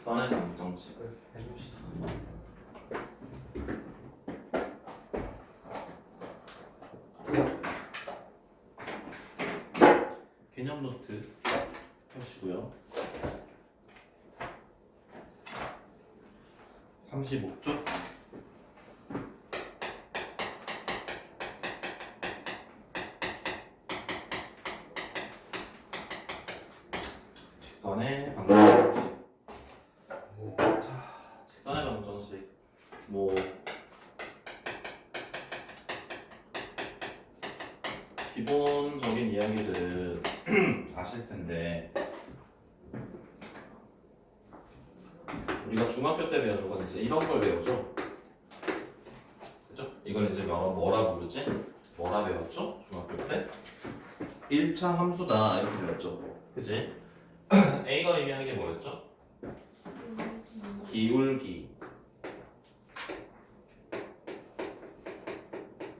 직선의 방정식을 해봅시다. 개념 노트 펴시고요. 35쪽. 직선의 방정식. 자, 직선의 방정식. 기본적인 이야기들은 아실 텐데 우리가 중학교 때 배우는 건 이제 이런 걸 배우죠. 그죠? 이걸 이제 뭐라 부르지? 뭐라 배웠죠? 중학교 때? 1차 함수다 이렇게 배웠죠. 그지? A가 의미하는 게 뭐였죠? 기울기.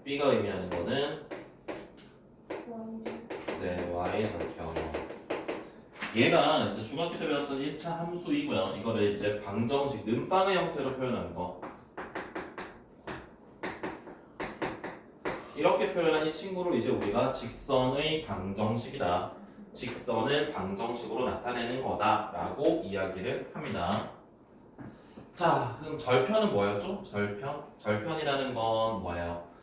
B가 의미하는 거는 Y 절편. 얘가 이제 중학교 때 배웠던 1차 함수이고요. 이거를 이제 방정식, 는방의 형태로 표현한 거. 이렇게 표현한 이 친구를 이제 우리가 직선의 방정식이다. 직선을 방정식으로 나타내는 거다라고 이야기를 합니다. 자, 그럼 절편은 뭐였죠? 절편? 절편이라는 건 뭐예요?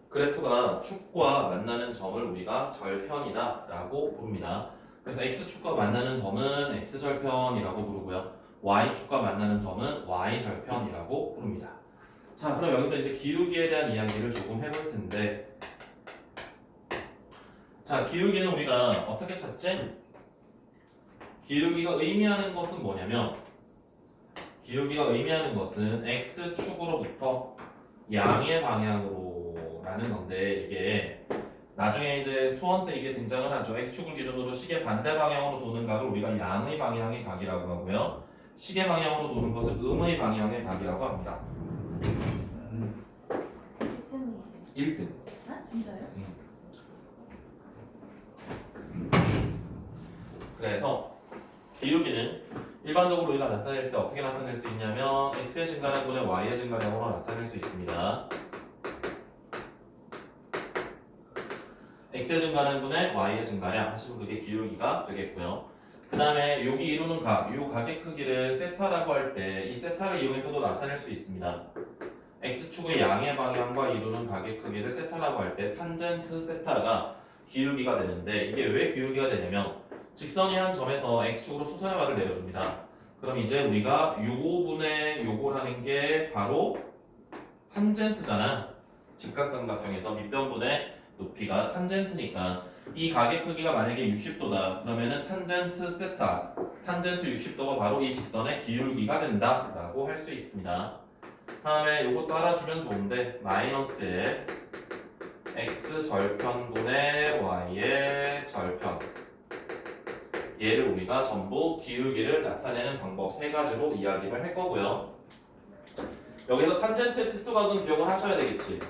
그래프가 축과 만나는 점을 우리가 절편이다 라고 부릅니다. 그래서 X축과 만나는 점은 X절편이라고 부르고요. Y축과 만나는 점은 Y절편이라고 부릅니다. 자, 그럼 여기서 이제 기울기에 대한 이야기를 조금 해볼 텐데, 자, 기울기는 우리가 어떻게 찾지? 기울기가 의미하는 것은 뭐냐면, 기울기가 의미하는 것은 X축으로부터 양의 방향으로 라는 건데, 이게 나중에 이제 수원 때 이게 등장을 하죠. X축을 기준으로 시계 반대 방향으로 도는 각을 우리가 양의 방향의 각이라고 하고요. 시계 방향으로 도는 것을 음의 방향의 각이라고 합니다. 1등이에요. 1등. 아 진짜요? 그래서 기울기는 일반적으로 우리가 나타낼 때 어떻게 나타낼 수 있냐면 x의 증가량분의 y의 증가량으로 나타낼 수 있습니다. x의 증가량분의 y의 증가량 하시면 그게 기울기가 되겠고요. 그 다음에 여기 이루는 각, 요 각의 크기를 세타라고 할 때 이 세타를 이용해서도 나타낼 수 있습니다. x축의 양의 방향과 이루는 각의 크기를 세타라고 할 때 탄젠트 세타가 기울기가 되는데, 이게 왜 기울기가 되냐면 직선이 한 점에서 x축으로 수선의 각을 내려줍니다. 그럼 이제 우리가 요거분의 요거라는 게 바로 탄젠트잖아. 직각삼각형에서 밑변분의 높이가 탄젠트니까 이 각의 크기가 만약에 60도다 그러면은 탄젠트 세타, 탄젠트 60도가 바로 이 직선의 기울기가 된다 라고 할 수 있습니다. 다음에 요것도 알아주면 좋은데, 마이너스의 x 절편분의 y의 절편, 얘를 우리가 전부 기울기를 나타내는 방법 세 가지로 이야기를 할 거고요. 여기서 탄젠트의 특수각은 기억을 하셔야 되겠지.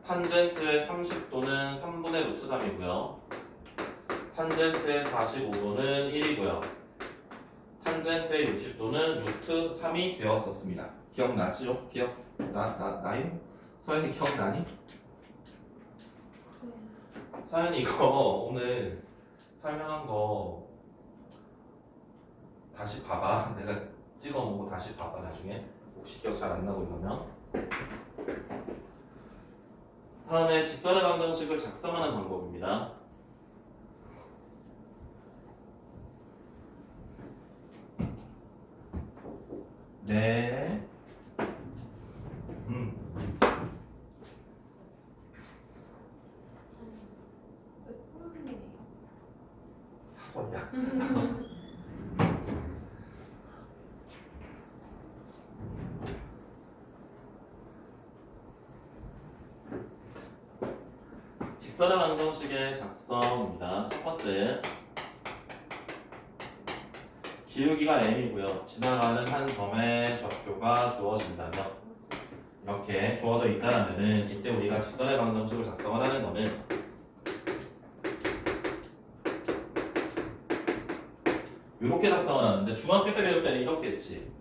탄젠트의 30도는 3분의 루트 3이고요. 탄젠트의 45도는 1이고요. 탄젠트의 60도는 루트 3이 되었었습니다. 기억나죠? 나요? 서현이 기억나니? 서현이 이거 오늘 설명한 거 다시 봐봐. 내가 찍어놓은 거 다시 봐봐 나중에. 혹시 기억 잘 안 나고 이러면. 다음에 직선의 방정식을 작성하는 방법입니다. 네. 왜 꿀이에요? 사설이야. 직선의 방정식의 작성입니다. 첫 번째, 기울기가 m이고요. 지나가는 한 점의 좌표가 주어진다면, 이렇게 주어져 있다라면은 이때 우리가 직선의 방정식을 작성을 하는 거는 이렇게 작성을 하는데 중학교 때 배울 때는 이렇게 했지.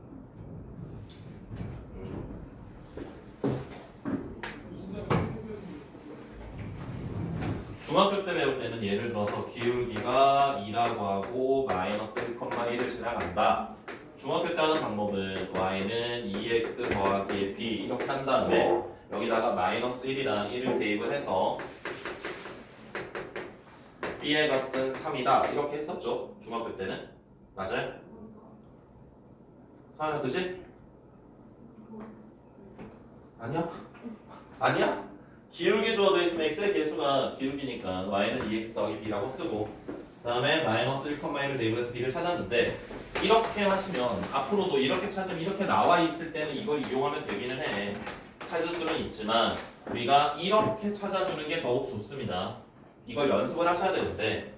중학교 때 배울 때는 예를 들어서 기울기가 2라고 하고 마이너스 1,1을 지나간다. 중학교 때 하는 방법은 y는 2x 더하기 b 이렇게 한 다음에 여기다가 마이너스 1이랑 1을 대입을 해서 b의 값은 3이다 이렇게 했었죠. 중학교 때는. 맞아요? 사연아 그지? 아니야? 아니야? 기울기 주어져 있으면 x의 개수가 기울기니까 y는 2x 더하기 b라고 쓰고 그 다음에 마이너스 1,1을 대입해서 b를 찾았는데 이렇게 하시면 앞으로도 이렇게 찾으면 이렇게 나와 있을 때는 이걸 이용하면 되기는 해. 찾을 수는 있지만 우리가 이렇게 찾아주는 게 더욱 좋습니다. 이걸 연습을 하셔야 되는데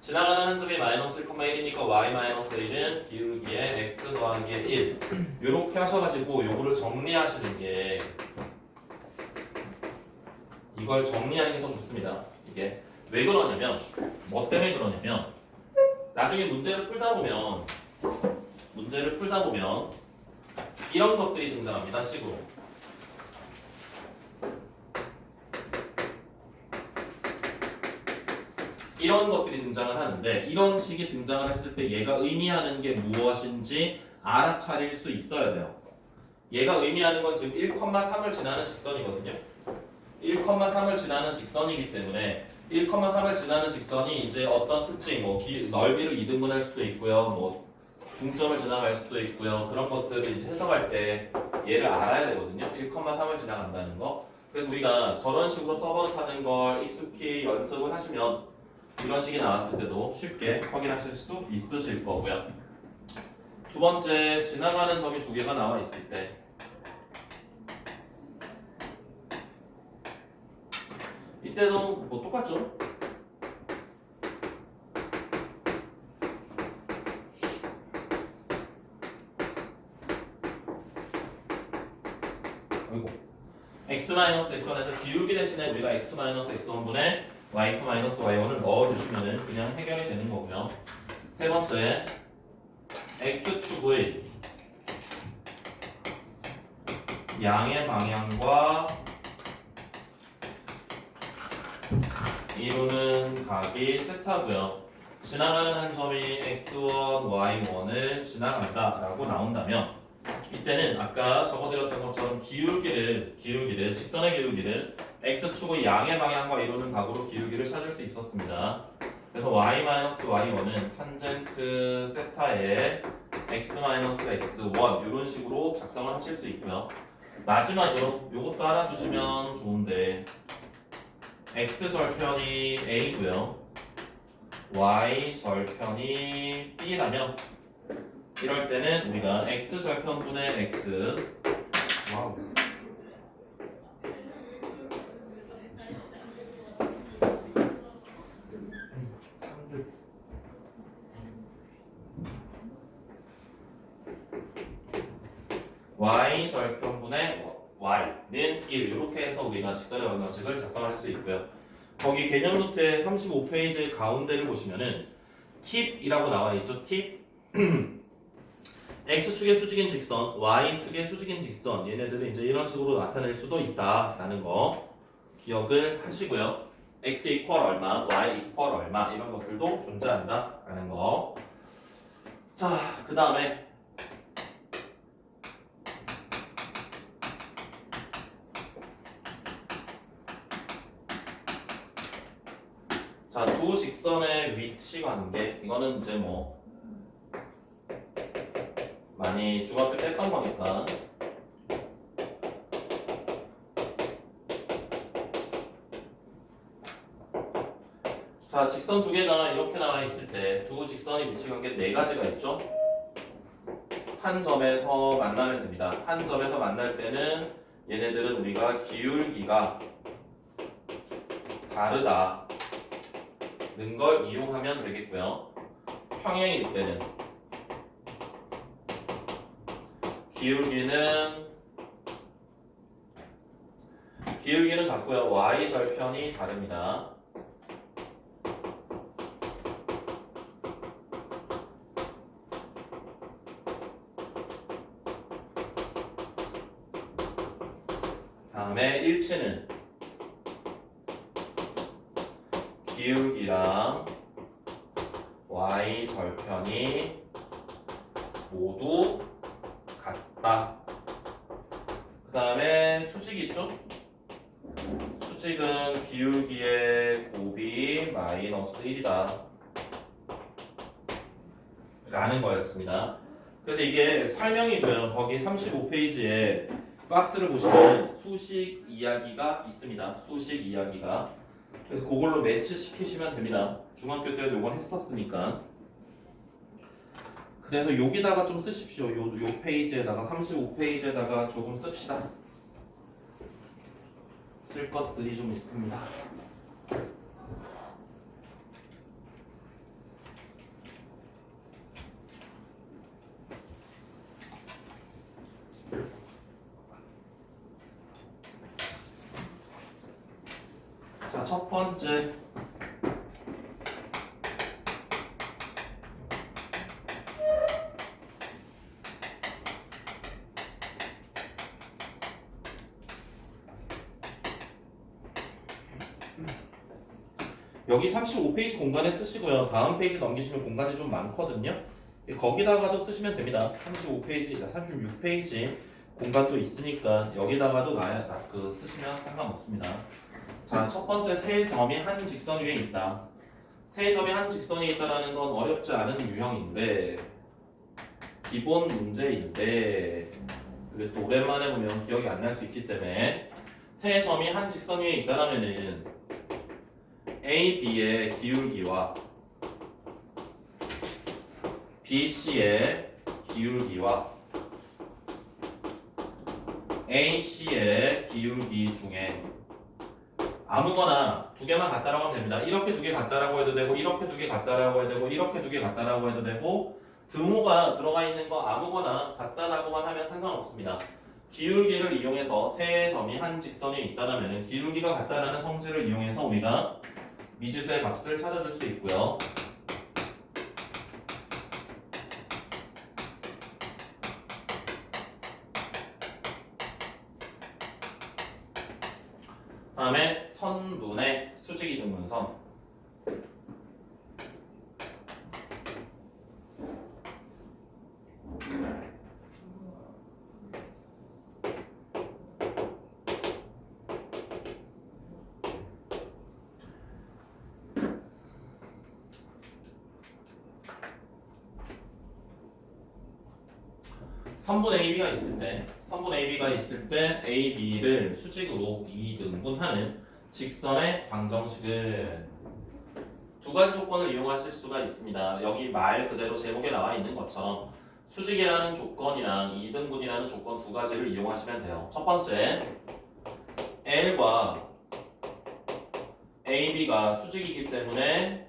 지나가는 한 점이 마이너스 1,1이니까 y 마이너스 1은 기울기에 x 더하기 1 이렇게 하셔가지고 요거를 정리하시는 게 이걸 정리하는 게 더 좋습니다. 이게 왜 그러냐면 뭐 때문에 그러냐면 나중에 문제를 풀다 보면 이런 것들이 등장합니다. 식으로 이런 것들이 등장을 하는데 이런 식이 등장을 했을 때 얘가 의미하는 게 무엇인지 알아차릴 수 있어야 돼요. 얘가 의미하는 건 지금 1,3을 지나는 직선이거든요. 1,3을 지나는 직선이기 때문에 1,3을 지나는 직선이 이제 어떤 특징, 뭐 넓이를 이등분할 수도 있고요, 뭐 중점을 지나갈 수도 있고요. 그런 것들을 이제 해석할 때 얘를 알아야 되거든요. 1,3을 지나간다는 거. 그래서 우리가 저런 식으로 서버트하는 걸 익숙히 연습을 하시면 이런 식이 나왔을 때도 쉽게 확인하실 수 있으실 거고요. 두 번째, 지나가는 점이 두 개가 나와 있을 때 이때도 뭐 똑같죠? 아이고. x-x1에서 기울기 대신에 우리가 x-x1분의 y2-y1을 넣어주시면 그냥 해결이 되는 거고요. 세 번째, x축의 양의 방향과 이루는 각이 세타고요. 지나가는 한 점이 x1, y1을 지나간다 라고 나온다면 이때는 아까 적어드렸던 것처럼 기울기를 직선의 기울기를 x축의 양의 방향과 이루는 각으로 기울기를 찾을 수 있었습니다. 그래서 y-y1은 탄젠트 세타의 x-x1 이런 식으로 작성을 하실 수 있고요. 마지막으로 이것도 알아두시면 좋은데 x 절편이 a고요. y 절편이 b라면 이럴 때는 우리가 x 절편분의 x 와우. y 절편분의 y는 1 이렇게 해서 우리가 직선의 방정식을 작성할 수 있고요. 거기 개념 노트의 35페이지 가운데를 보시면은 팁이라고 나와 있죠. 팁. x축의 수직인 직선, y축의 수직인 직선 얘네들은 이제 이런 식으로 나타낼 수도 있다라는 거 기억을 하시고요. x 이퀄 얼마, y 이퀄 얼마 이런 것들도 존재한다라는 거. 자, 그 다음에 두 직선의 위치 관계 이거는 이제 뭐 많이 중학교 때 했던 거니까 자 직선 두 개가 이렇게 나와 있을 때 두 직선의 위치 관계 네 가지가 있죠. 한 점에서 만나면 됩니다. 한 점에서 만날 때는 얘네들은 우리가 기울기가 다르다 는 걸 이용하면 되겠고요. 평행일 때는 기울기는 같고요. y 절편이 다릅니다. 다음에 일치는 기울기랑 y 절편이 모두 같다. 그 다음에 수직 있죠? 수직은 기울기의 곱이 마이너스 1이다 라는 거였습니다. 그래서 이게 설명이고요. 거기 35페이지에 박스를 보시면 수식 이야기가 있습니다. 수식 이야기가. 그래서 그걸로 매치 시키시면 됩니다. 중학교 때도 이건 했었으니까. 그래서 여기다가 좀 쓰십시오. 요 페이지에다가 35페이지에다가 조금 씁시다. 쓸 것들이 좀 있습니다. 자, 첫 번째. 여기 35페이지 공간에 쓰시고요. 다음 페이지 넘기시면 공간이 좀 많거든요. 거기다가도 쓰시면 됩니다. 35페이지, 36페이지 공간도 있으니까 여기다가도 쓰시면 상관없습니다. 자, 첫 번째 세 점이 한 직선 위에 있다. 세 점이 한 직선에 있다라는 건 어렵지 않은 유형인데 기본 문제인데 그게 또 오랜만에 보면 기억이 안 날 수 있기 때문에 세 점이 한 직선 위에 있다라면은 A, B의 기울기와 B, C의 기울기와 A, C의 기울기 중에 아무거나 두 개만 같다라고 하면 됩니다. 이렇게 두 개 같다라고 해도 되고 이렇게 두 개 같다라고 해도 되고 이렇게 두 개 같다라고 해도 되고 등호가 들어가 있는 거 아무거나 같다라고만 하면 상관없습니다. 기울기를 이용해서 세 점이 한 직선에 있다면 기울기가 같다라는 성질을 이용해서 우리가 미지수의 값을 찾아줄 수 있고요. 다음에 선분의 수직이등분선. 선분 AB가 있을 때 AB를 수직으로 2등분하는 직선의 방정식은 두 가지 조건을 이용하실 수가 있습니다. 여기 말 그대로 제목에 나와 있는 것처럼 수직이라는 조건이랑 2등분이라는 조건 두 가지를 이용하시면 돼요. 첫 번째, L과 AB가 수직이기 때문에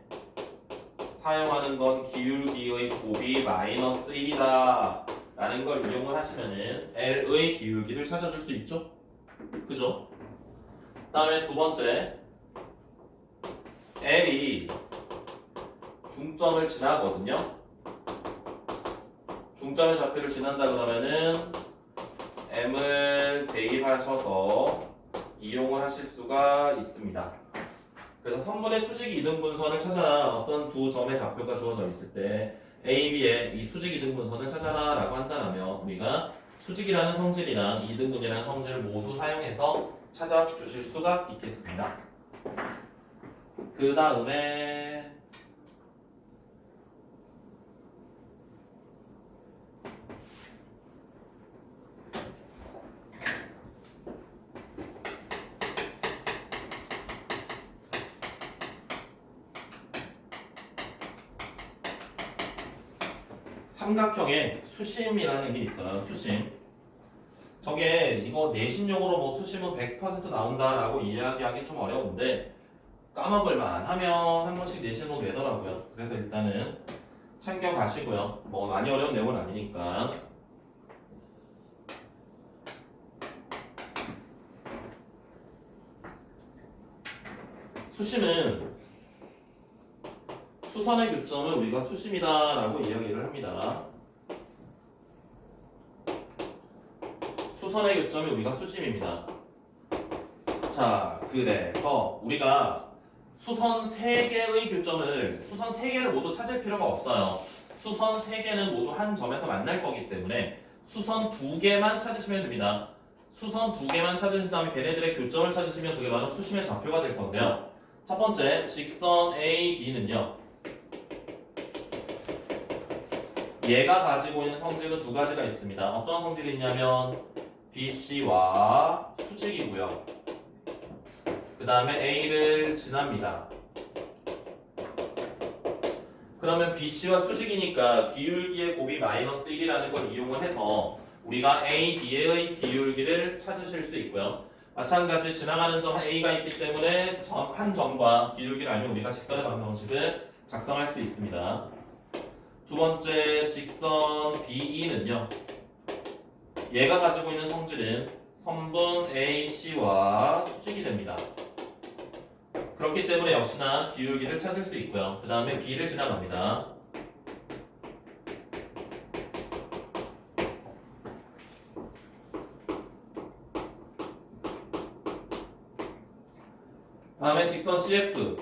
사용하는 건 기울기의 곱이 마이너스 1이다 라는 걸 이용을 하시면은 L의 기울기를 찾아줄 수 있죠? 그죠? 다음에 두 번째, L이 중점을 지나거든요. 중점의 좌표를 지난다 그러면은 M을 대입하셔서 이용을 하실 수가 있습니다. 그래서 선분의 수직 이등분선을 찾아라. 어떤 두 점의 좌표가 주어져 있을 때 A, B의 이 수직 이등분선을 찾아라 라고 한다면 우리가 수직이라는 성질이랑 이등분이라는 성질을 모두 사용해서 찾아주실 수가 있겠습니다. 그 다음에 삼각형에 수심이라는 게 있어요. 수심. 저게 이거 내신용으로 뭐 수심은 100% 나온다라고 이야기하기 좀 어려운데 까먹을만 하면 한 번씩 내신으로 내더라고요. 그래서 일단은 챙겨가시고요. 뭐 많이 어려운 내용은 아니니까. 수심은 수선의 교점을 우리가 수심이다라고 이야기를 합니다. 수선의 교점이 우리가 수심입니다. 자, 그래서 우리가 수선 3개의 교점을 수선 3개를 모두 찾을 필요가 없어요. 수선 3개는 모두 한 점에서 만날 거기 때문에 수선 2개만 찾으시면 됩니다. 수선 2개만 찾으신 다음에 걔네들의 교점을 찾으시면 그게 바로 수심의 좌표가 될 건데요. 첫 번째 직선 AB는요. 얘가 가지고 있는 성질은 2가지가 있습니다. 어떤 성질이 있냐면 BC와 수직이고요. 그 다음에 A를 지납니다. 그러면 BC와 수직이니까 기울기의 곱이 마이너스 1이라는 걸 이용을 해서 우리가 AB의 기울기를 찾으실 수 있고요. 마찬가지 지나가는 점 A가 있기 때문에 한 점과 기울기를 알면 우리가 직선의 방정식을 작성할 수 있습니다. 두 번째 직선 BE는요. 얘가 가지고 있는 성질은 선분 AC와 수직이 됩니다. 그렇기 때문에 역시나 기울기를 찾을 수 있고요. 그 다음에 B를 지나갑니다. 다음에 직선 CF.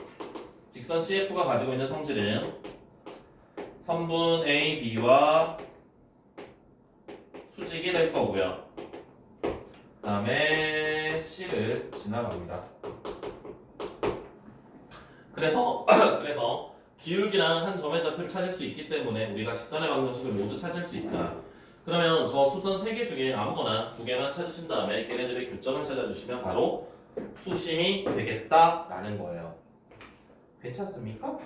직선 CF가 가지고 있는 성질은 선분 AB와 수직이 될 거고요. 그 다음에 C를 지나갑니다. 그래서 기울기랑 한 점의 좌표를 찾을 수 있기 때문에 우리가 직선의 방정식을 모두 찾을 수 있어요. 그러면 저 수선 3개 중에 아무거나 2개만 찾으신 다음에 걔네들의 교점을 찾아주시면 바로 수심이 되겠다라는 거예요. 괜찮습니까?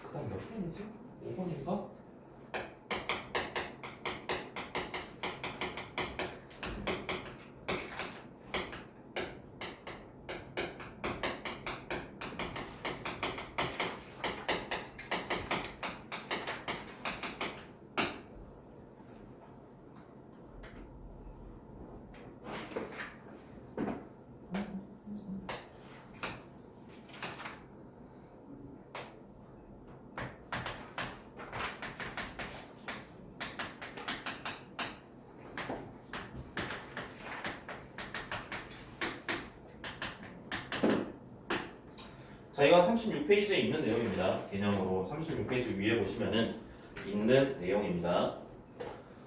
그다음 몇 번이지? 5번인가? 자, 이건 36페이지에 있는 내용입니다. 개념으로 36페이지 위에 보시면은 있는 내용입니다.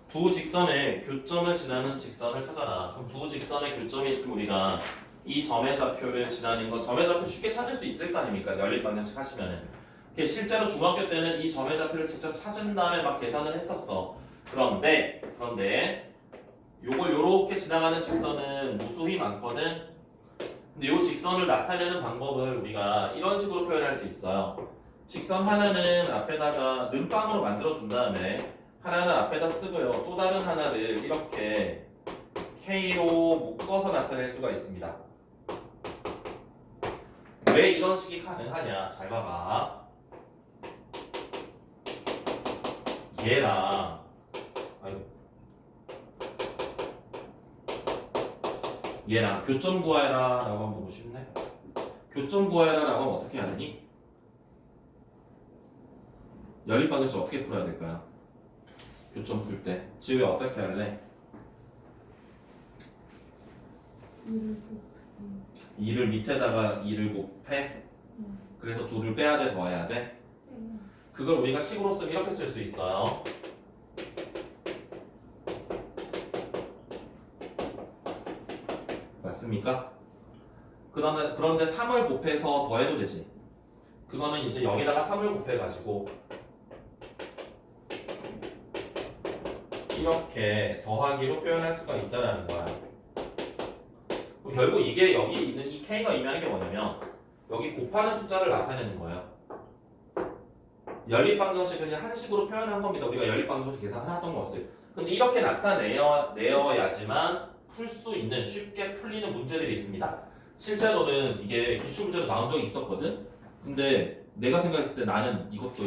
두 직선의 교점을 지나는 직선을 찾아라. 그럼 두 직선의 교점이 있으면 우리가 이 점의 좌표를 지나는 거 점의 좌표 쉽게 찾을 수 있을 거 아닙니까? 연립 방정식 하시면은. 실제로 중학교 때는 이 점의 좌표를 직접 찾은 다음에 막 계산을 했었어. 그런데 요걸 요렇게 지나가는 직선은 무수히 많거든. 근데 이 직선을 나타내는 방법을 우리가 이런 식으로 표현할 수 있어요. 직선 하나는 앞에다가 는빵으로 만들어 준 다음에 하나는 앞에다 쓰고요. 또 다른 하나를 이렇게 K로 묶어서 나타낼 수가 있습니다. 왜 이런 식이 가능하냐? 잘 봐봐. 얘랑 얘랑 교점 구하여라 라고 하면 너무 쉽네. 교점 구하여라 라고 하면 어떻게 해야 되니? 연립 방정식 어떻게 풀어야 될까요? 교점 풀 때 지우야 어떻게 할래? 2를 밑에다가 2를 곱해? 그래서 2를 빼야 돼? 더해야 돼? 그걸 우리가 식으로 쓰면 이렇게 쓸 수 있어요. 맞습니까? 그런데 3을 곱해서 더해도 되지. 그거는 이제 여기다가 3을 곱해가지고 이렇게 더하기로 표현할 수가 있다라는 거야. 그럼 결국 이게 여기 있는 이 K가 의미하는 게 뭐냐면 여기 곱하는 숫자를 나타내는 거예요. 연립방정식은 그냥 한식으로 표현한 겁니다. 우리가 연립방정식 계산을 하던 것을. 근데 이렇게 나타내어야지만 풀 수 있는 쉽게 풀리는 문제들이 있습니다. 실제로는 이게 기출문제로 나온 적이 있었거든. 근데 내가 생각했을 때 나는 이것도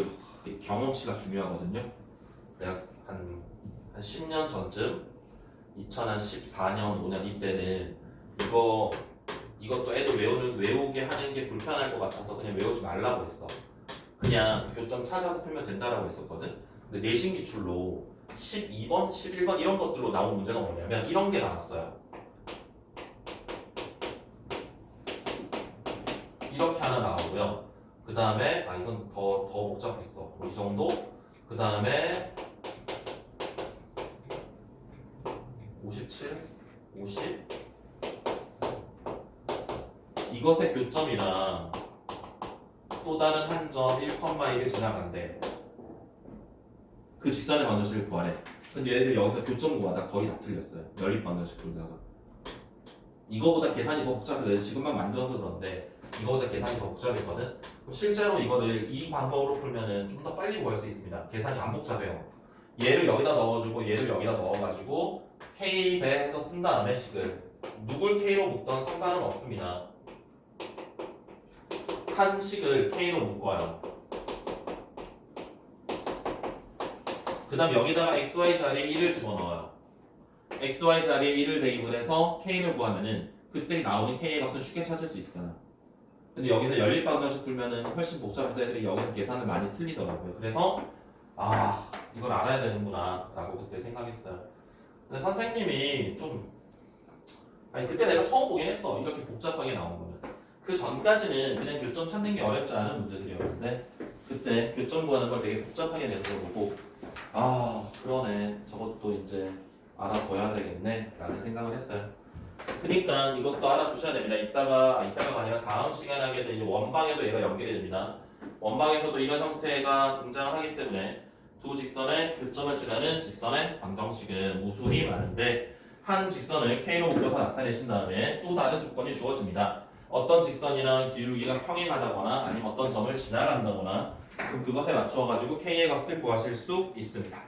경험치가 중요하거든요. 내가 한 10년 전쯤 2014년 5년 이때는 이것도 애들 외우게 하는 게 불편할 것 같아서 그냥 외우지 말라고 했어. 그냥 교점 찾아서 풀면 된다라고 했었거든. 근데 내신 기출로 12번, 11번 이런 것들로 나온 문제가 뭐냐면 이런 게 나왔어요. 이렇게 하나 나오고요. 그 다음에 이건 더 복잡했어. 이 정도. 그 다음에 57, 50 이것의 교점이랑 또 다른 한 점 1,1을 지나간대. 그 직선의 방정식을 구하래. 근데 얘들 여기서 교점 구하다 거의 다 틀렸어요. 연립 방정식 풀다가. 이거보다 계산이 더 복잡해. 지금만 만들어서 그런데 이거보다 계산이 더 복잡했거든. 그럼 실제로 이거를 이 방법으로 풀면은 좀 더 빨리 구할 수 있습니다. 계산이 안 복잡해요. 얘를 여기다 넣어주고 얘를 여기다 넣어가지고 K 배해서 쓴 다음에 식을 누굴 K로 묶던 상관은 없습니다. 한 식을 K로 묶어요. 그 다음 여기다가 XY 자리에 1을 집어넣어요. XY 자리에 1을 대입을 해서 K를 구하면은 그때 나오는 K의 값을 쉽게 찾을 수 있어요. 근데 여기서 연립방정식 풀면은 훨씬 복잡해서 애들이 여기서 계산을 많이 틀리더라고요. 그래서 이걸 알아야 되는구나 라고 그때 생각했어요. 근데 선생님이 좀 그때 내가 처음 보긴 했어. 이렇게 복잡하게 나온 거는. 그 전까지는 그냥 교점 찾는 게 어렵지 않은 문제들이었는데 그때 교점 구하는 걸 되게 복잡하게 내는 걸 보고 그러네. 저것도 이제 알아둬야 되겠네 라는 생각을 했어요. 그러니까 이것도 알아두셔야 됩니다. 이따가 아니라 다음 시간에 하게 된 이제 원방에도 얘가 연결이 됩니다. 원방에서도 이런 형태가 등장을 하기 때문에 두 직선의 교점을 지나는 직선의 방정식은 무수히 많은데 한 직선을 K로 묶어서 나타내신 다음에 또 다른 조건이 주어집니다. 어떤 직선이랑 기울기가 평행하다거나 아니면 어떤 점을 지나간다거나 그럼 그것에 맞춰가지고 K의 값을 구하실 수 있습니다.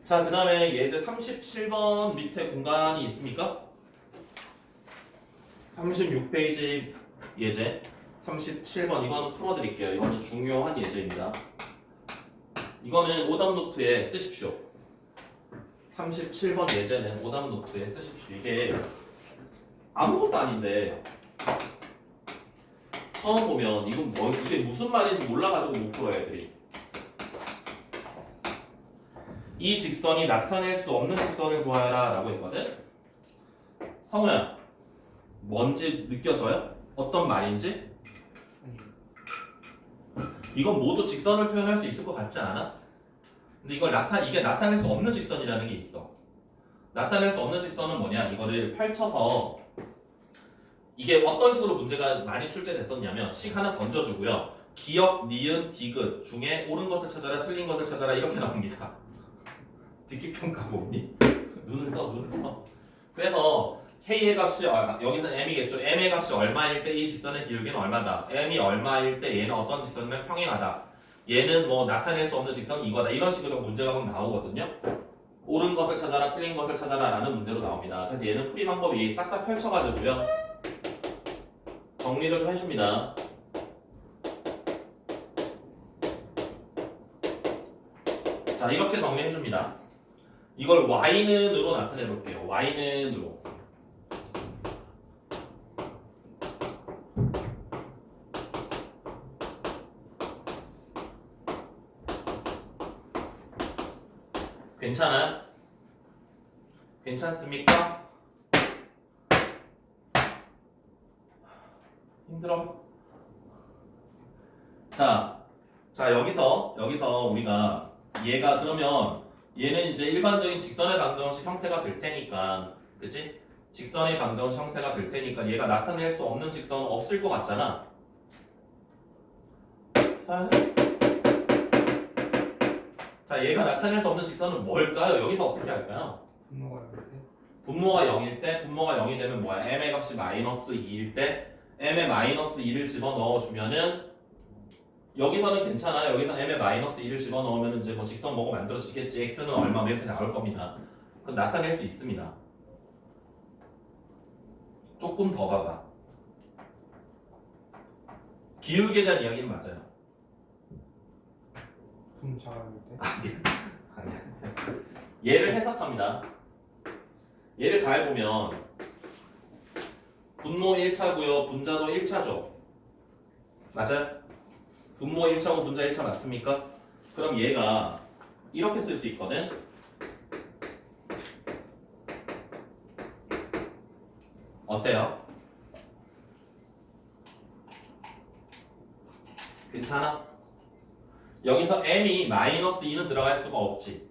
자, 그 다음에 예제 37번 밑에 공간이 있습니까? 36페이지 예제 37번 이거는 풀어드릴게요. 이거는 중요한 예제입니다. 이거는 오답 노트에 쓰십시오. 37번 예제는 오답 노트에 쓰십시오. 이게 아무것도 아닌데 처음 보면 이게 무슨 말인지 몰라가지고 못 풀어요 애들이. 이 직선이 나타낼 수 없는 직선을 구하라 라고 했거든. 성우야 뭔지 느껴져요? 어떤 말인지? 이건 모두 직선을 표현할 수 있을 것 같지 않아? 근데 이게 나타낼 수 없는 직선이라는 게 있어. 나타낼 수 없는 직선은 뭐냐? 이거를 펼쳐서 이게 어떤 식으로 문제가 많이 출제됐었냐면 식 하나 던져주고요. 기역, 니은, 디귿 중에 옳은 것을 찾아라, 틀린 것을 찾아라 이렇게 나옵니다. 듣기 평가가 없니? 눈을 떠. 그래서 K의 값이 여기는 M이겠죠. M의 값이 얼마일 때 이 직선의 기울기는 얼마다. M이 얼마일 때 얘는 어떤 직선이면 평행하다. 얘는 뭐 나타낼 수 없는 직선 이거다. 이런 식으로 문제가 막 나오거든요. 옳은 것을 찾아라, 틀린 것을 찾아라 라는 문제로 나옵니다. 그래서 얘는 풀이 방법이 싹 다 펼쳐가지고요. 정리를 좀 해줍니다. 자, 이렇게 정리해줍니다. 이걸 Y는으로 나타내 볼게요. Y는으로. 괜찮아요? 괜찮습니까? 힘들어? 자 여기서 우리가 얘가 그러면 얘는 이제 일반적인 직선의 방정식 형태가 될 테니까, 그치? 직선의 방정식 형태가 될 테니까 얘가 나타낼 수 없는 직선은 없을 것 같잖아. 자, 얘가 나타낼 수 없는 직선은 뭘까요? 여기서 어떻게 할까요? 분모가 0일 때, 분모가 0이 되면 뭐야? m의 값이 마이너스 2일 때 m의 마이너스 2를 집어넣어 주면은 여기서는 괜찮아요. 여기서 m의 마이너스 2를 집어넣으면 이제 뭐 직선 뭐가 만들어지겠지. x는 얼마 뭐 이렇게 나올 겁니다. 그건 나타낼 수 있습니다. 조금 더 봐봐. 기울기에 대한 이야기는 맞아요. 분자할 때? 아니야. 얘를 해석합니다. 얘를 잘 보면 분모 1차고요. 분자도 1차죠. 맞아요? 분모 1차고 분자 1차 맞습니까? 그럼 얘가 이렇게 쓸 수 있거든. 어때요? 괜찮아? 여기서 m이 마이너스 2는 들어갈 수가 없지.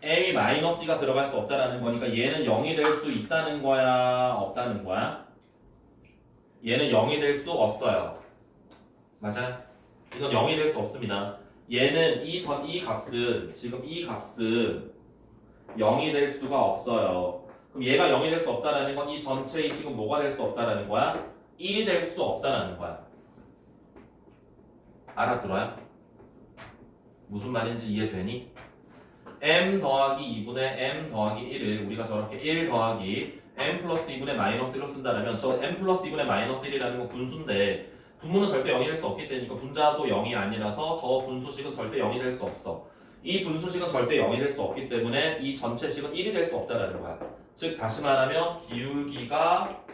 m이 마이너스 2가 들어갈 수 없다라는 거니까 얘는 0이 될 수 있다는 거야? 없다는 거야? 얘는 0이 될 수 없어요. 맞아요? 이건 0이 될 수 없습니다. 얘는 이 값은 지금 이 값은 0이 될 수가 없어요. 그럼 얘가 0이 될 수 없다라는 건 이 전체의 식은 뭐가 될 수 없다라는 거야? 1이 될 수 없다라는 거야. 알아들어요? 무슨 말인지 이해되니? m 더하기 2분의 m 더하기 1을 우리가 저렇게 1 더하기 m 플러스 2분의 마이너스 1로 쓴다면 저 m 플러스 2분의 마이너스 1이라는 건 분수인데 분모는 절대 0이 될 수 없기 때문에 분자도 0이 아니라서 저 분수식은 절대 0이 될 수 없어. 이 분수식은 절대 0이 될 수 없기 때문에 이 전체식은 1이 될 수 없다라는 거야. 즉 다시 말하면 기울기가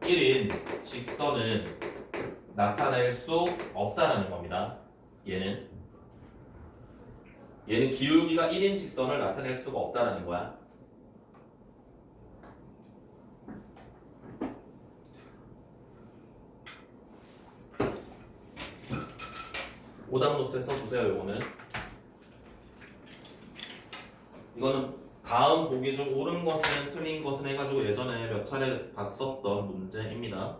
1인 직선은 나타낼 수 없다라는 겁니다. 얘는 기울기가 1인 직선을 나타낼 수가 없다라는 거야. 오답 노트에 써주세요. 이거는 다음 보기 중 옳은 것은 틀린 것은 해가지고 예전에 몇 차례 봤었던 문제입니다.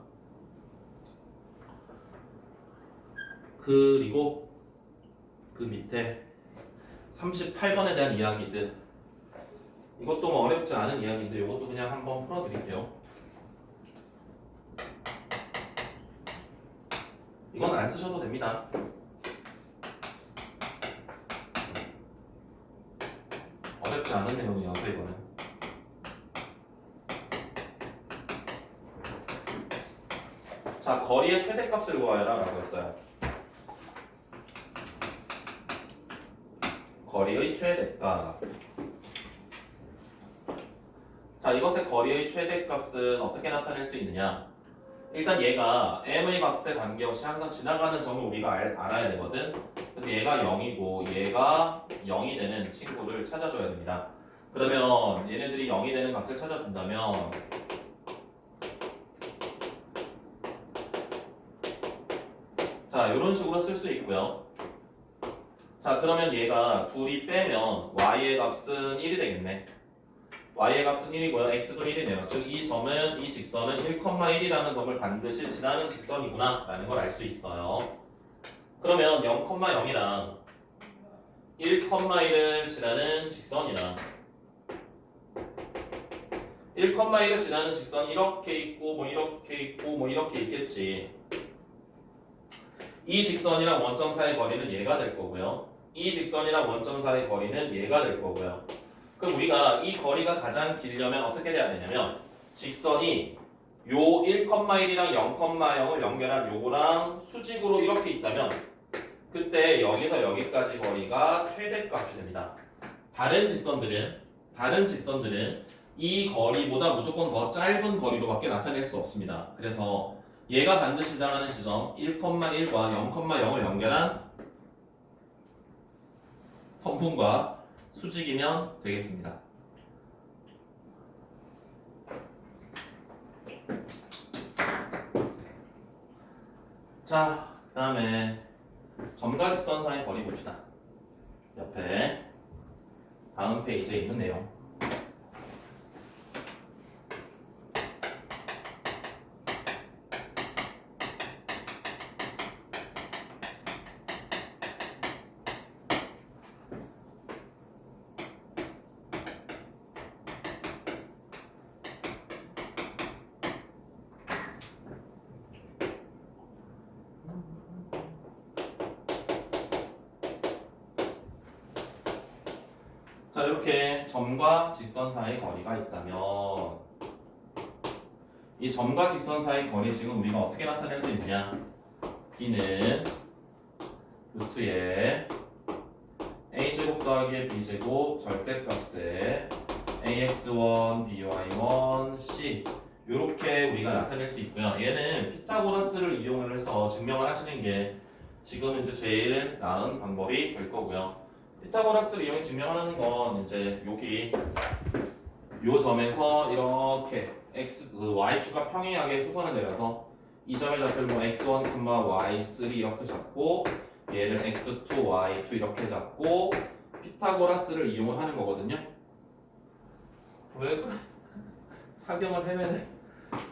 그리고 그 밑에 38번에 대한 이야기들, 이것도 뭐 어렵지 않은 이야기인데 이것도 그냥 한번 풀어드릴게요. 이건 안 쓰셔도 됩니다. 어렵지 않은 내용이어서 이거는. 자, 거리의 최대값을 구하여라 라고 했어요. 거리의 최대값. 자, 이것의 거리의 최대값은 어떻게 나타낼 수 있느냐? 일단 얘가 m의 값에 관계없이 항상 지나가는 점을 우리가 알아야 되거든. 그래서 얘가 0이고 얘가 0이 되는 친구를 찾아줘야 됩니다. 그러면 얘네들이 0이 되는 값을 찾아준다면 자, 이런 식으로 쓸 수 있고요. 자, 그러면 얘가 둘이 빼면 y의 값은 1이 되겠네. y의 값은 1이고요. x도 1이네요. 즉 이 점은, 이 직선은 1,1이라는 점을 반드시 지나는 직선이구나 라는 걸 알 수 있어요. 그러면 0,0이랑 1,1을 지나는 직선이랑 1,1을 지나는 직선 이렇게 있고 뭐 이렇게 있고 뭐 이렇게 있겠지. 이 직선이랑 원점 사이의 거리는 얘가 될 거고요. 이 직선이랑 원점 사이의 거리는 얘가 될 거고요. 그럼 우리가 이 거리가 가장 길려면 어떻게 돼야 되냐면 직선이 요 1,1이랑 0,0을 연결한 요거랑 수직으로 이렇게 있다면 그때 여기서 여기까지 거리가 최대값이 됩니다. 다른 직선들은 이 거리보다 무조건 더 짧은 거리로밖에 나타낼 수 없습니다. 그래서 얘가 반드시 해당하는 지점 1,1과 0,0을 연결한 선분과 수직이면 되겠습니다. 자, 그 다음에 점과 직선 사이의 거리 봅시다. 옆에 다음 페이지에 있는 내용. 자, 이렇게 점과 직선 사이의 거리가 있다면 이 점과 직선 사이의 거리식은 우리가 어떻게 나타낼 수 있느냐? D는 루트에 a제곱 더하기 b제곱 절대값에 ax1, by1, c 이렇게 우리가 나타낼 수 있고요. 얘는 피타고라스를 이용을 해서 증명을 하시는 게 지금 이제 제일 나은 방법이 될 거고요. 피타고라스를 이용해 증명하는 건 이제 여기 요 점에서 이렇게 y축과 평행하게 수선을 내려서 이 점의 좌표를 뭐 x1, y3 이렇게 잡고 얘를 x2, y2 이렇게 잡고 피타고라스를 이용을 하는 거거든요. 왜 그래? 사경을 헤매네.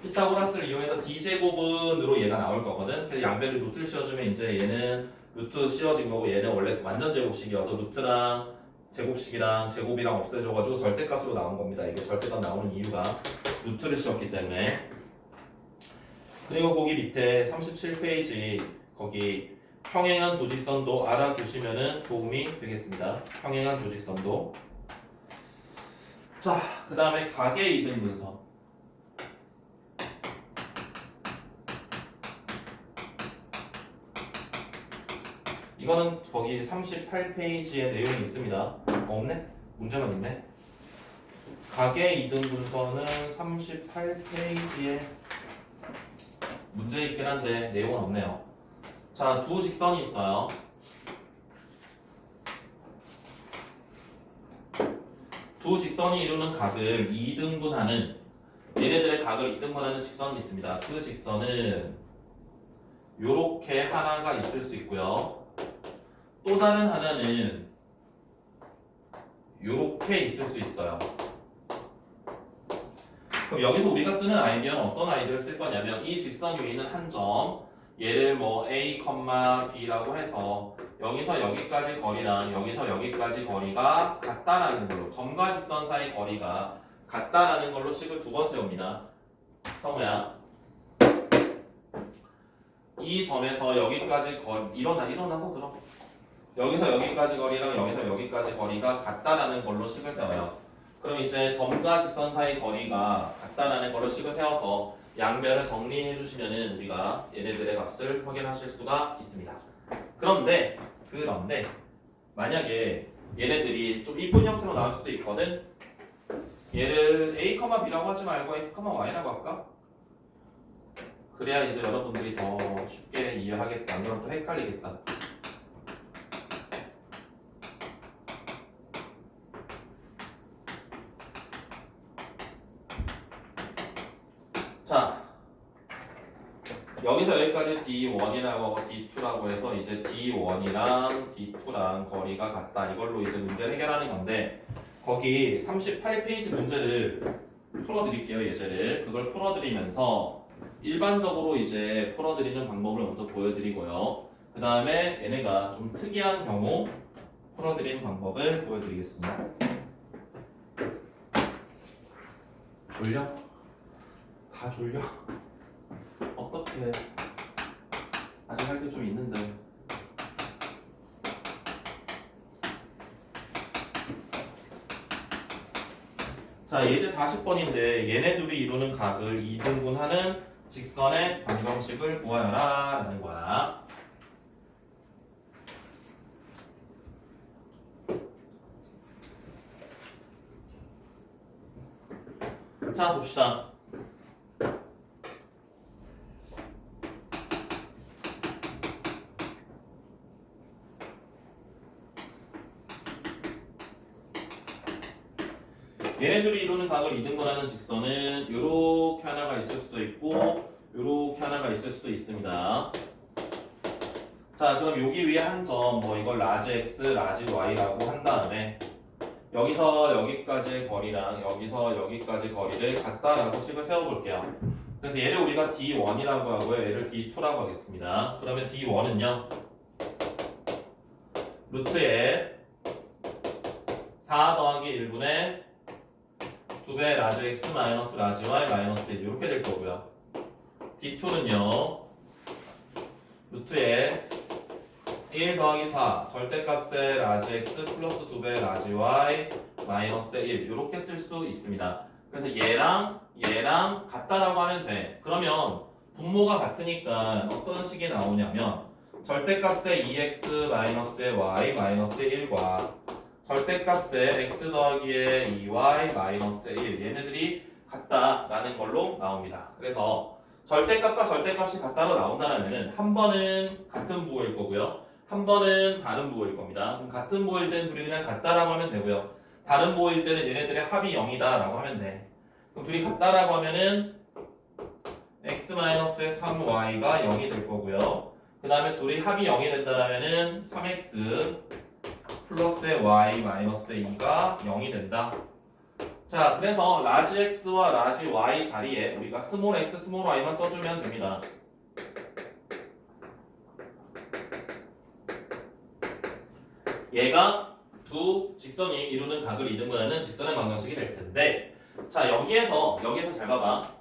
피타고라스를 이용해서 d제곱은으로 얘가 나올 거거든. 그래서 양변을 루트를 씌워주면 이제 얘는 루트 씌워진 거고 얘는 원래 완전 제곱식이어서 루트랑 제곱식이랑 제곱이랑 없애줘가지고 절대값으로 나온 겁니다. 이게 절대값 나오는 이유가 루트를 씌웠기 때문에. 그리고 거기 밑에 37페이지 거기 평행한 도직선도 알아두시면 도움이 되겠습니다. 평행한 도직선도. 자, 그 다음에 가계 이등분선. 이거는 거기 38페이지에 내용이 있습니다. 없네? 문제만 있네. 가계 이등분선은 38페이지에 문제 있긴 한데 내용은 없네요. 자, 두 직선이 있어요. 두 직선이 이루는 각을 2등분하는 얘네들의 각을 2등분하는 직선이 있습니다. 그 직선은 요렇게 하나가 있을 수 있고요. 또 다른 하나는 요렇게 있을 수 있어요. 그럼 여기서 우리가 쓰는 아이디어는 어떤 아이디어를 쓸 거냐면 이 직선 위에 있는 한 점 얘를 뭐 A, B라고 해서 여기서 여기까지 거리랑 여기서 여기까지 거리가 같다라는 걸로 점과 직선 사이 거리가 같다라는 걸로 식을 두 번 세웁니다. 성우야, 이 점에서 여기까지 일어나서 들어. 여기서 여기까지 거리랑 여기서 여기까지 거리가 같다라는 걸로 식을 세워요. 그럼 이제 점과 직선 사이 거리가 같다라는 걸로 식을 세워서 양변을 정리해 주시면은 우리가 얘네들의 값을 확인하실 수가 있습니다. 그런데 만약에 얘네들이 좀 이쁜 형태로 나올 수도 있거든. 얘를 A, B라고 하지 말고 X, Y라고 할까? 그래야 이제 여러분들이 더 쉽게 이해하겠다. 안 그러면 또 헷갈리겠다. 자, 여기서 여기까지 D1이라고 하고 D2라고 해서 이제 D1이랑 D2랑 거리가 같다. 이걸로 이제 문제를 해결하는 건데 거기 38페이지 문제를 풀어드릴게요. 예제를. 그걸 풀어드리면서 일반적으로 이제 풀어드리는 방법을 먼저 보여드리고요. 그 다음에 얘네가 좀 특이한 경우 풀어드리는 방법을 보여드리겠습니다. 졸려? 다 졸려? 어떡해. 아직 할 게 좀 있는데. 자, 예제 40번인데 얘네 둘이 이루는 각을 2등분하는 직선의 방정식을 구하여라 라는 거야. 자, 봅시다. 얘네들이 이루는 각을 2등분하는 직선은 이렇게 하나가 있을 수도 있고 이렇게 하나가 있을 수도 있습니다. 자, 그럼 여기 위에 한 점 뭐 이걸 라지 x, 라지 y라고 한 다음에 여기서 여기까지의 거리랑 여기서 여기까지 거리를 같다라고 식을 세워볼게요. 그래서 얘를 우리가 D1이라고 하고요. 얘를 D2라고 하겠습니다. 그러면 D1은요. 루트에 4 더하기 1분의 2배 라지 x 마이너스 라지 y 마이너스 1 이렇게 될 거고요. D2는요. 루트에 1 더하기 4 절대값의 라지 x 플러스 2배 라지 y 마이너스 1 이렇게 쓸 수 있습니다. 그래서 얘랑 같다라고 하면 돼. 그러면 분모가 같으니까 어떤 식이 나오냐면 절대값의 2x 마이너스의 y 마이너스 1과 절대값의 x 더하기의 2y 마이너스 1 얘네들이 같다라는 걸로 나옵니다. 그래서 절대값과 절대값이 같다로 나온다면 한 번은 같은 부호일 거고요. 한 번은 다른 부호일 겁니다. 그럼 같은 부호일 때는 둘이 그냥 같다라고 하면 되고요. 다른 부호일 때는 얘네들의 합이 0이다라고 하면 돼. 그럼 둘이 같다라고 하면은 x-의 3y가 0이 될 거고요. 그 다음에 둘이 합이 0이 된다라면은 3x 플러스의 y 마이너스의 2가 0이 된다. 자, 그래서 라지 x와 라지 y 자리에 우리가 스몰 x, 스몰 y만 써주면 됩니다. 얘가 두 직선이 이루는 각을 이등분하는 직선의 방정식이 될 텐데, 자, 여기에서 잘 봐봐.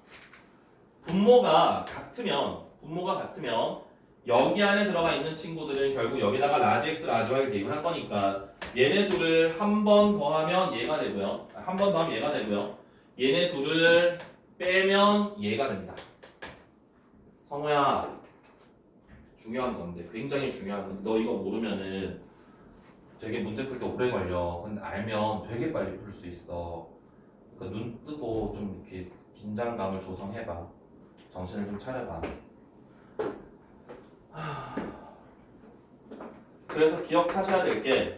분모가 같으면 여기 안에 들어가 있는 친구들은 결국 여기다가 라지 x, 라지 y를 대입을 할 거니까 얘네 둘을 한 번 더하면 얘가 되고요. 한 번 더하면 얘가 되고요. 얘네 둘을 빼면 얘가 됩니다. 성우야, 중요한 건데, 굉장히 중요한 건데, 너 이거 모르면은 되게 문제 풀 때 오래 걸려. 근데 알면 되게 빨리 풀 수 있어. 그러니까 눈 뜨고 좀 이렇게 긴장감을 조성해봐. 정신을 좀 차려봐. 그래서 기억하셔야 될 게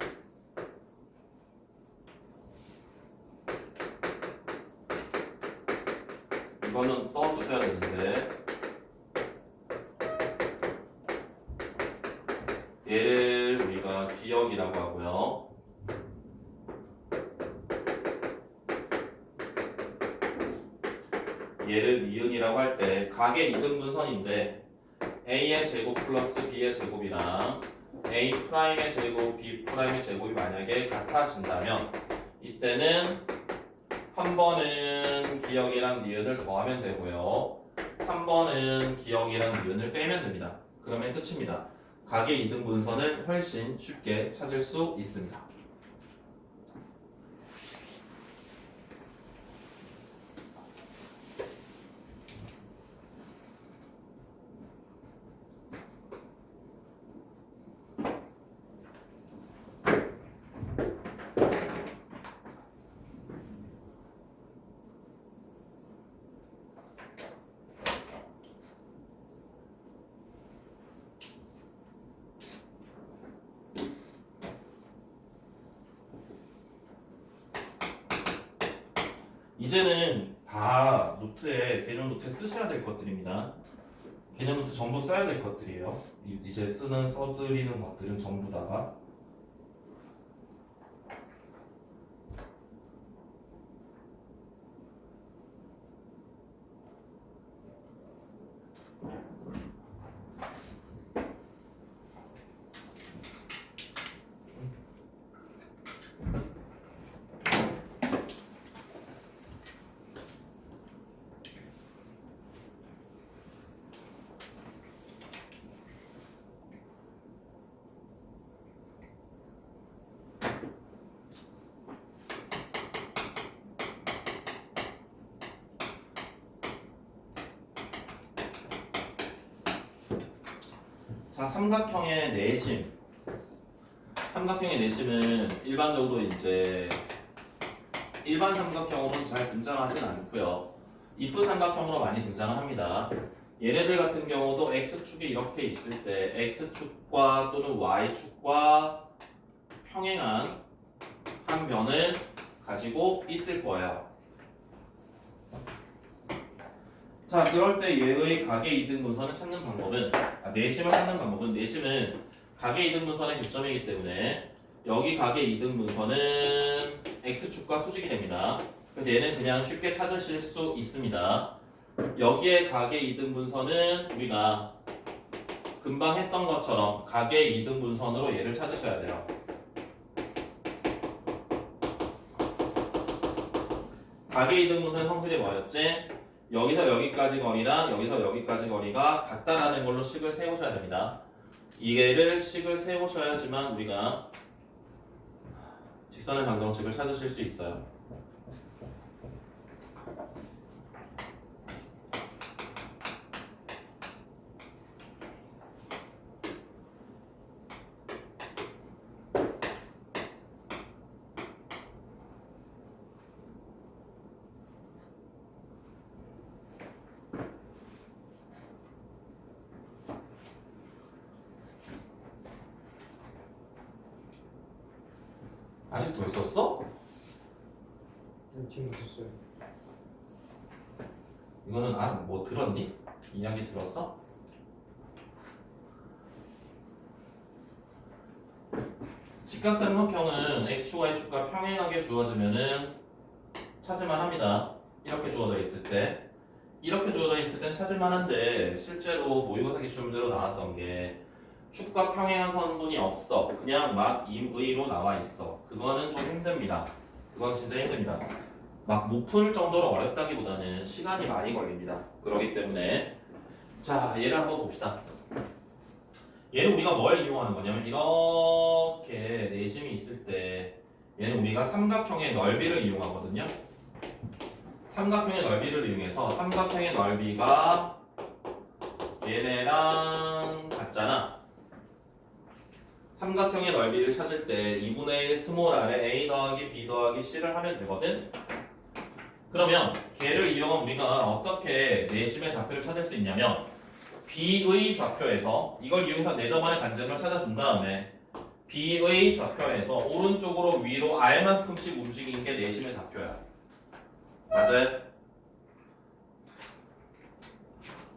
이거는 써두셔야 되는데, 얘를 우리가 기억이라고 하고요. 얘를 니은이라고 할 때 각의 이등분선인데 a의 제곱 플러스 b의 제곱이랑 a 프라임의 제곱, b 프라임의 제곱이 만약에 같아진다면 이때는 한 번은 기억이랑 니은을 더하면 되고요. 한 번은 기억이랑 니은을 빼면 됩니다. 그러면 끝입니다. 각의 이등분선을 훨씬 쉽게 찾을 수 있습니다. 이제는 다 개념 노트에 쓰셔야 될 것들입니다. 개념 노트 전부 써야 될 것들이에요. 이제 써드리는 것들은 전부 다가. 자, 삼각형의 내심. 삼각형의 내심은 일반적으로 이제 일반 삼각형으로는 잘 등장하진 않고요. 이쁜 삼각형으로 많이 등장을 합니다. 얘네들 같은 경우도 x축이 이렇게 있을 때 x축과 또는 y축과 평행한 한 변을 가지고 있을 거예요. 자, 그럴 때 얘의 각의 이등분선을 찾는 방법은 내심을 찾는 방법은 내심은 각의 이등분선의 교점이기 때문에 여기 각의 이등분선은 x축과 수직이 됩니다. 그래서 얘는 그냥 쉽게 찾으실 수 있습니다. 여기에 각의 이등분선은 우리가 금방 했던 것처럼 각의 이등분선으로 얘를 찾으셔야 돼요. 각의 이등분선의 성질이 뭐였지? 여기서 여기까지 거리랑 여기서 여기까지 거리가 같다라는 걸로 식을 세우셔야 됩니다. 이게를 식을 세우셔야지만 우리가 직선의 방정식을 찾으실 수 있어요. 아직 더 있었어? 지금 있었어요. 이거는 뭐 들었니? 이야기 들었어? 직각삼각형은 x축과 y축과 평행하게 주어지면은 찾을만 합니다. 이렇게 주어져 있을 때. 이렇게 주어져 있을 땐 찾을만 한데 실제로 모의고사 기출문제로 나왔던 게 축과 평행한 선분이 없어. 그냥 막 임의로 나와 있어. 그거는 좀 힘듭니다. 그건 진짜 힘듭니다. 막 못 풀 정도로 어렵다기보다는 시간이 많이 걸립니다. 그렇기 때문에 자 얘를 한번 봅시다. 얘는 우리가 뭘 이용하는 거냐면 이렇게 내심이 있을 때 얘는 우리가 삼각형의 넓이를 이용하거든요. 삼각형의 넓이를 이용해서 삼각형의 넓이가 얘네랑 같잖아. 삼각형의 넓이를 찾을 때 2분의 1 스몰 r에 a 더하기 b 더하기 c를 하면 되거든. 그러면 걔를 이용한 우리가 어떻게 내심의 좌표를 찾을 수 있냐면 b의 좌표에서 이걸 이용해서 내점안의 간점을 찾아준 다음에 b의 좌표에서 오른쪽으로 위로 r만큼씩 움직인 게 내심의 좌표야. 맞아요?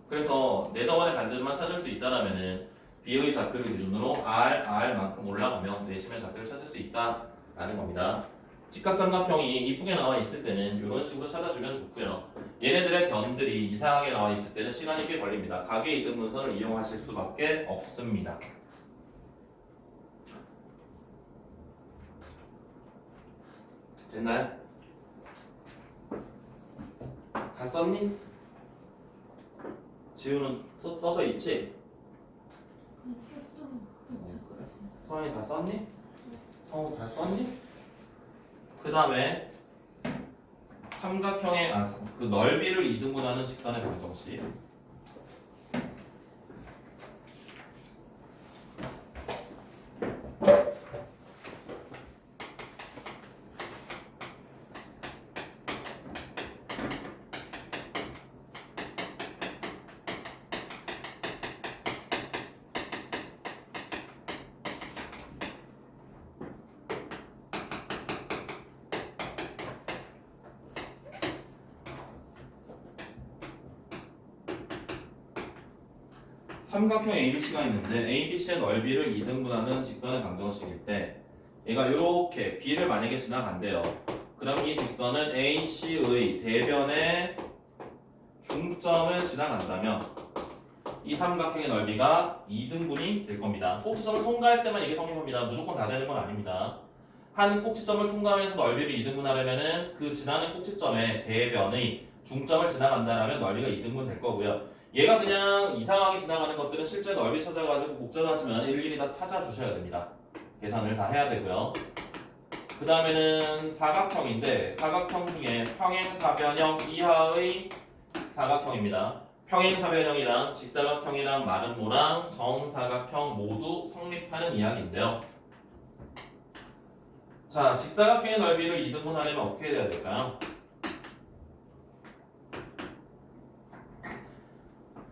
그래서 내점안의 간점만 찾을 수 있다라면은 b의 좌표를 기준으로 r만큼 올라가면 내심의 좌표를 찾을 수 있다라는 겁니다. 직각삼각형이 이쁘게 나와 있을 때는 이런 식으로 찾아주면 좋고요. 얘네들의 변들이 이상하게 나와 있을 때는 시간이 꽤 걸립니다. 각의 이등 분선을 이용하실 수밖에 없습니다. 됐나요? 다 썼니? 지우는 써져 있지? 그냥 켰어. 그래? 성현이 다 썼니? 성우 다 썼니? 그 다음에 삼각형의 그 넓이를 이등분하는 직선의 방정식. 삼각형 ABC가 있는데 ABC의 넓이를 2등분하는 직선의 방정식일 때 얘가 이렇게 B를 만약에 지나간대요. 그럼 이 직선은 AC의 대변의 중점을 지나간다면 이 삼각형의 넓이가 2등분이 될 겁니다. 꼭지점을 통과할 때만 이게 성립합니다. 무조건 다 되는 건 아닙니다. 한 꼭지점을 통과하면서 넓이를 2등분하려면은 그 지나는 꼭지점의 대변의 중점을 지나간다면 넓이가 2등분 될 거고요. 얘가 그냥 이상하게 지나가는 것들은 실제 넓이 찾아가지고 복잡하지만 일일이 다 찾아주셔야 됩니다. 계산을 다 해야 되고요. 그 다음에는 사각형인데 사각형 중에 평행사변형 이하의 사각형입니다. 평행사변형이랑 직사각형이랑 마름모랑 정사각형 모두 성립하는 이야기인데요. 자, 직사각형의 넓이를 2등분하려면 어떻게 해야 될까요?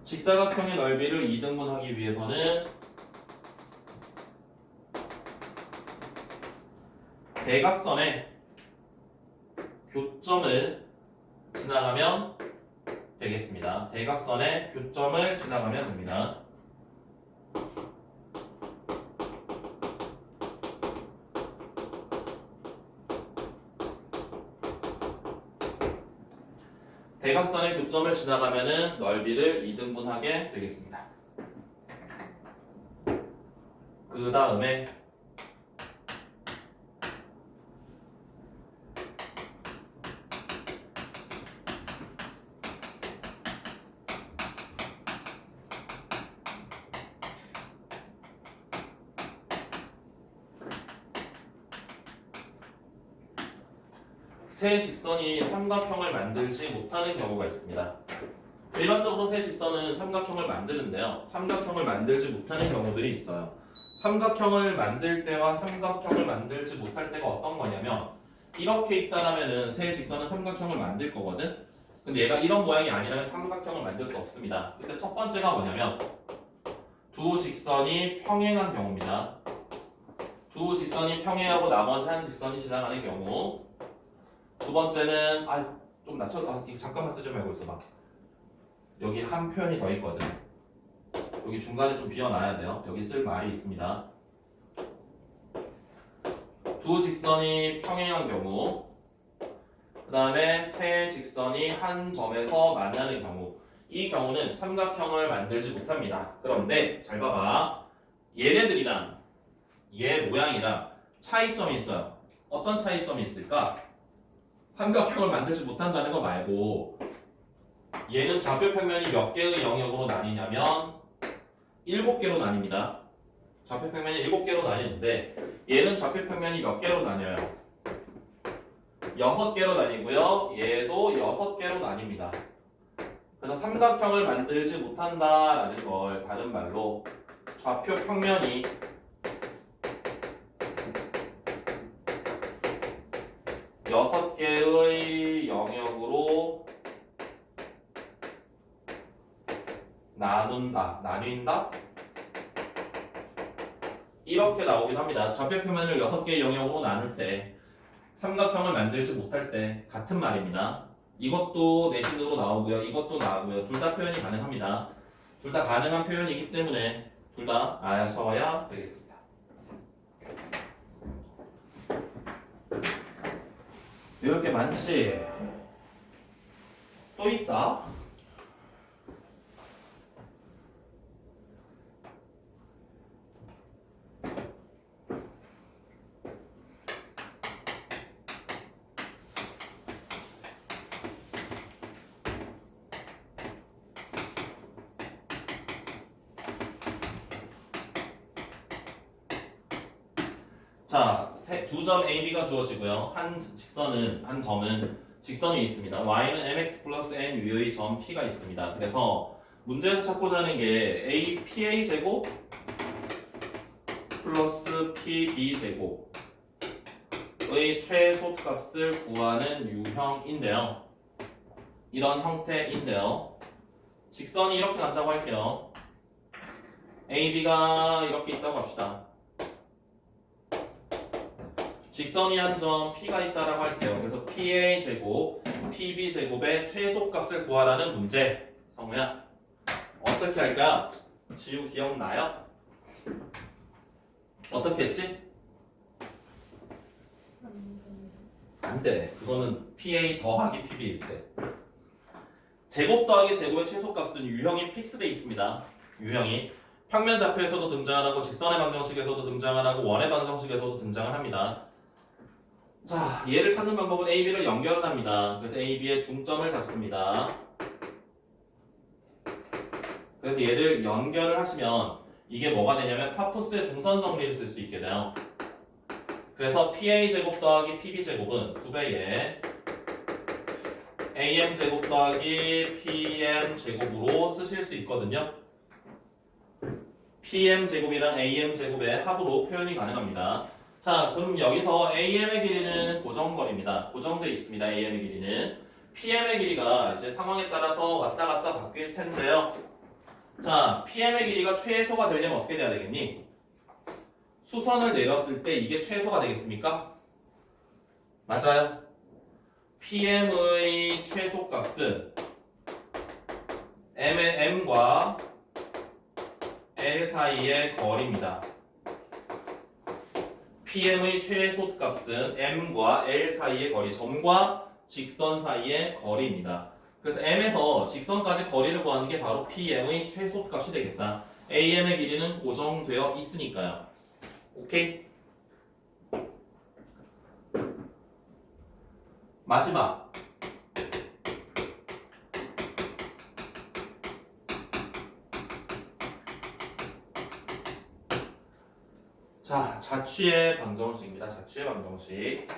직사각형의 넓이를 2등분하기 위해서는 대각선의 교점을 지나가면 되겠습니다. 대각선의 교점을 지나가면 됩니다. 대각선의 교점을 지나가면은 넓이를 2등분하게 되겠습니다. 그 다음에 세 직선이 삼각형을 만들지 못하는 경우가 있습니다. 일반적으로 세 직선은 삼각형을 만드는데요. 삼각형을 만들지 못하는 경우들이 있어요. 삼각형을 만들 때와 삼각형을 만들지 못할 때가 어떤 거냐면 이렇게 있다라면은 세 직선은 삼각형을 만들 거거든. 근데 얘가 이런 모양이 아니라면 삼각형을 만들 수 없습니다. 그때 첫 번째가 뭐냐면 두 직선이 평행한 경우입니다. 두 직선이 평행하고 나머지 한 직선이 지나가는 경우. 두 번째는 좀 낮춰. 이거 잠깐만 쓰지 말고 있어봐. 여기 한 표현이 더 있거든. 여기 중간에 좀 비워놔야 돼요. 여기 쓸 말이 있습니다. 두 직선이 평행한 경우, 그 다음에 세 직선이 한 점에서 만나는 경우, 이 경우는 삼각형을 만들지 못합니다. 그런데 잘 봐봐. 얘네들이랑 얘 모양이랑 차이점이 있어요. 어떤 차이점이 있을까? 삼각형을 만들지 못한다는 거 말고 얘는 좌표 평면이 몇 개의 영역으로 나뉘냐면 7개로 나뉩니다. 좌표 평면이 7개로 나뉘는데 얘는 좌표 평면이 몇 개로 나뉘어요? 6개로 나뉘고요. 얘도 6개로 나뉩니다. 그래서 삼각형을 만들지 못한다라는 걸 다른 말로 좌표 평면이 6개의 영역으로 나뉜다? 이렇게 나오긴 합니다. 좌표 평면을 6개의 영역으로 나눌 때 삼각형을 만들지 못할 때 같은 말입니다. 이것도 내신으로 나오고요. 이것도 나오고요. 둘 다 표현이 가능합니다. 둘 다 가능한 표현이기 때문에 둘 다 아셔야 되겠습니다. 이렇게 많지? 또 있다? 자, 두 점 AB가 주어지고요. 한 점은 직선이 있습니다. Y는 mx 플러스 n 위의 점 P가 있습니다. 그래서 문제에서 찾고자 하는 게 PA 제곱 플러스 PB 제곱의 최소값을 구하는 유형인데요. 이런 형태인데요. 직선이 이렇게 간다고 할게요. AB가 이렇게 있다고 합시다. 직선이 한 점 P가 있다라고 할게요. 그래서 PA 제곱, PB 제곱의 최소값을 구하라는 문제. 성우야, 어떻게 할까? 지우 기억나요? 어떻게 했지? 안 돼. 그거는 PA 더하기 PB일 때. 제곱 더하기 제곱의 최소값은 유형이 픽스돼 있습니다. 유형이 평면 좌표에서도 등장하고 직선의 방정식에서도 등장하고 원의 방정식에서도 등장을 합니다. 자, 얘를 찾는 방법은 AB를 연결을 합니다. 그래서 AB의 중점을 잡습니다. 그래서 얘를 연결을 하시면 이게 뭐가 되냐면 파푸스의 중선 정리를 쓸 수 있게 돼요. 그래서 PA 제곱 더하기 PB 제곱은 2배의 AM 제곱 더하기 PM 제곱으로 쓰실 수 있거든요. PM 제곱이랑 AM 제곱의 합으로 표현이 가능합니다. 자, 그럼 여기서 AM의 길이는 고정거리입니다. 고정되어 있습니다. AM의 길이는. PM의 길이가 이제 상황에 따라서 왔다 갔다 바뀔 텐데요. 자, PM의 길이가 최소가 되려면 어떻게 돼야 되겠니? 수선을 내렸을 때 이게 최소가 되겠습니까? 맞아요. PM의 최소값은 M과 L 사이의 거리입니다. PM의 최소값은 M과 L 사이의 거리, 점과 직선 사이의 거리입니다. 그래서 M에서 직선까지 거리를 구하는 게 바로 PM의 최소값이 되겠다. AM의 길이는 고정되어 있으니까요. 오케이? 마지막. 자, 자취의 방정식입니다. 자취의 방정식.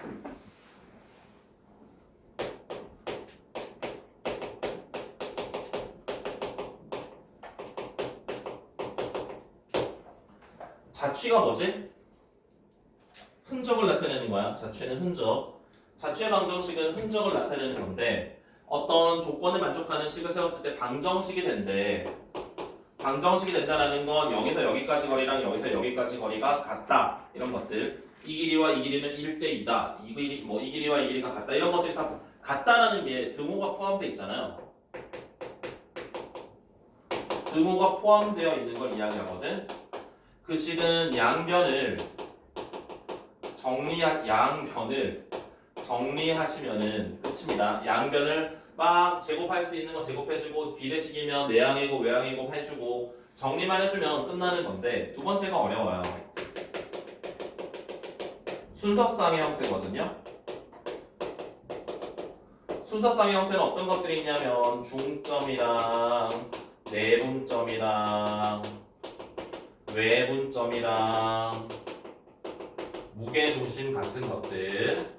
자취가 뭐지? 흔적을 나타내는 거야. 자취는 흔적. 자취의 방정식은 흔적을 나타내는 건데 어떤 조건에 만족하는 식을 세웠을 때 방정식이 된대. 방정식이 된다는 건 여기서 여기까지 거리랑 여기서 여기까지 거리가 같다 이런 것들. 이 길이와 이 길이는 1대 2다. 이 길이와 이 길이가 같다. 이런 것들이 다 같다라는 게 등호가 포함되어 있잖아요. 등호가 포함되어 있는 걸 이야기하거든. 그 식은 양변을 정리하시면은 끝입니다. 양변을 막 제곱할 수 있는 거 제곱해주고 비례식이면 내항이고 외항이고 해주고 정리만 해주면 끝나는 건데 두 번째가 어려워요. 순서쌍의 형태거든요. 순서쌍의 형태는 어떤 것들이 있냐면 중점이랑 내분점이랑 외분점이랑 무게중심 같은 것들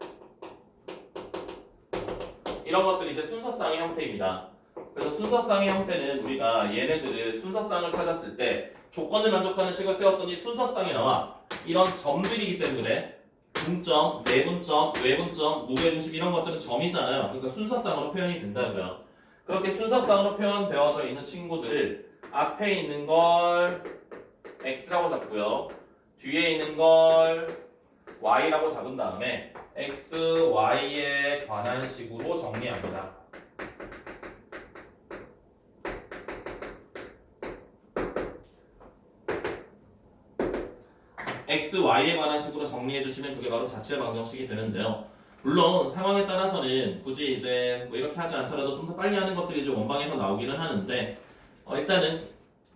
이런 것들이 이제 순서쌍의 형태입니다. 그래서 순서쌍의 형태는 우리가 얘네들을 순서쌍을 찾았을 때 조건을 만족하는 식을 세웠더니 순서쌍이 나와. 이런 점들이기 때문에 중점, 내분점, 외분점, 무게중심 이런 것들은 점이잖아요. 그러니까 순서쌍으로 표현이 된다고요. 그렇게 순서쌍으로 표현되어져 있는 친구들을 앞에 있는 걸 x라고 잡고요. 뒤에 있는 걸 y라고 잡은 다음에 x, y에 관한 식으로 정리합니다. x, y에 관한 식으로 정리해 주시면 그게 바로 자체 방정식이 되는데요. 물론 상황에 따라서는 굳이 이제 뭐 이렇게 하지 않더라도 좀 더 빨리 하는 것들이 이제 원방에서 나오기는 하는데 일단은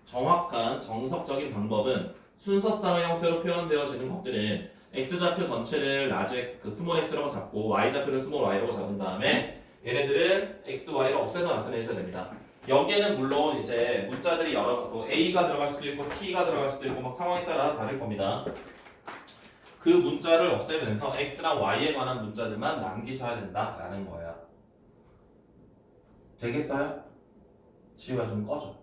정확한 정석적인 방법은 순서쌍의 형태로 표현되어지는 것들은 x좌표 전체를 라지 x, 스몰 x라고 잡고 y좌표를 스몰 y라고 잡은 다음에 얘네들을 x, y를 없애서 나타내셔야 됩니다. 여기에는 물론 이제 문자들이 a가 들어갈 수도 있고 t가 들어갈 수도 있고 막 상황에 따라 다를 겁니다. 그 문자를 없애면서 x랑 y에 관한 문자들만 남기셔야 된다라는 거예요. 되겠어요? 지우야 좀 꺼줘.